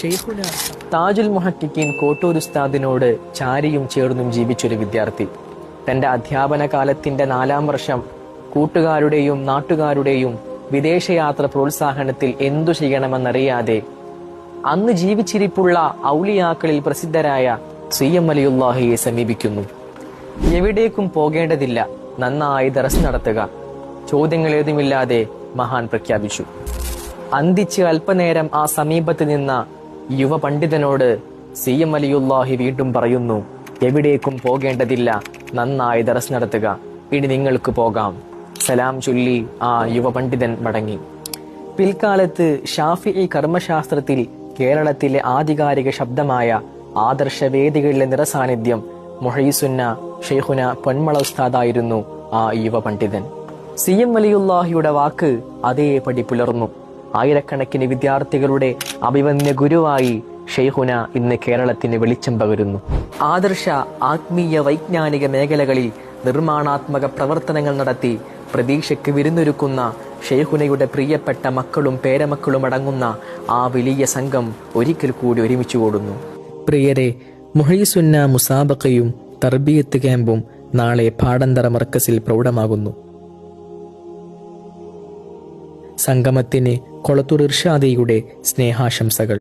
ഷെയ്ഖുന താജുൽ മുഹക്കിൻ കോട്ടൂർ ഉസ്താദിനോട് ചാരിയും ചേർന്നും ജീവിച്ചൊരു വിദ്യാർത്ഥി തന്റെ അധ്യാപന കാലത്തിന്റെ 4-ാം വർഷം കൂട്ടുകാരുടെയും നാട്ടുകാരുടെയും വിദേശയാത്ര പ്രോത്സാഹനത്തിൽ എന്തു ചെയ്യണമെന്നറിയാതെ അന്ന് ജീവിച്ചിരിപ്പുള്ള ഔലിയാക്കളിൽ പ്രസിദ്ധരായ സി.എം. വലിയുല്ലാഹിയെ സമീപിക്കുന്നു. എവിടേക്കും പോകേണ്ടതില്ല, നന്നായി ദർസ് നടത്തുക. ചോദ്യങ്ങളേതുമില്ലാതെ മഹാൻ പ്രഖ്യാപിച്ചു. അന്തിച്ച് അല്പനേരം ആ സമീപത്ത് നിന്ന യുവ പണ്ഡിതനോട് സി.എം. വലിയുല്ലാഹി വീണ്ടും പറയുന്നു, എവിടേക്കും പോകേണ്ടതില്ല, നന്നായി ദർസ് നടത്തുക. ഇനി നിങ്ങൾക്ക് പോകാം. സലാം ചൊല്ലി ആ യുവ പണ്ഡിതൻ മടങ്ങി. പിൽക്കാലത്ത് ഷാഫിഈ കർമ്മശാസ്ത്രത്തിൽ കേരളത്തിലെ ആധികാരിക ശബ്ദമായ ആദർശവേദികളിലെ നിറസാന്നിധ്യം മുഹയ്യിസുന്ന ഷെയ്ഖുന പൊന്മള ഉസ്താദായിരുന്നു ആ യുവ പണ്ഡിതൻ. സി.എം. വലിയുല്ലാഹിയുടെ വാക്ക് അതേപടി പുലർന്നു. ആയിരക്കണക്കിന് വിദ്യാർത്ഥികളുടെ അഭിമന്യ ഗുരുവായി ഷെയ്ഖുന ഇന്ന് കേരളത്തിന് വെളിച്ചം പകരുന്നു. ആദർശ ആത്മീയ വൈജ്ഞാനിക മേഖലകളിൽ നിർമ്മാണാത്മക പ്രവർത്തനങ്ങൾ നടത്തി പ്രതീക്ഷയ്ക്ക് വിരുന്നൊരുക്കുന്ന ഷെയ്ഖുനയുടെ പ്രിയപ്പെട്ട മക്കളും പേരമക്കളും അടങ്ങുന്ന ആ വലിയ സംഘം ഒരിക്കൽ കൂടി ഒരുമിച്ച് കൂടുന്നു. പ്രിയരെ, മുഹയ്യിസുന്ന മുസാബക്കയും തർബിയത്ത് ക്യാമ്പും നാളെ പാടന്തറ മർക്കസിൽ പ്രൗഢമാകുന്നു. സംഗമത്തിന് കൊളത്തൂർ ഇർഷാദിയുടെ സ്നേഹാശംസകൾ.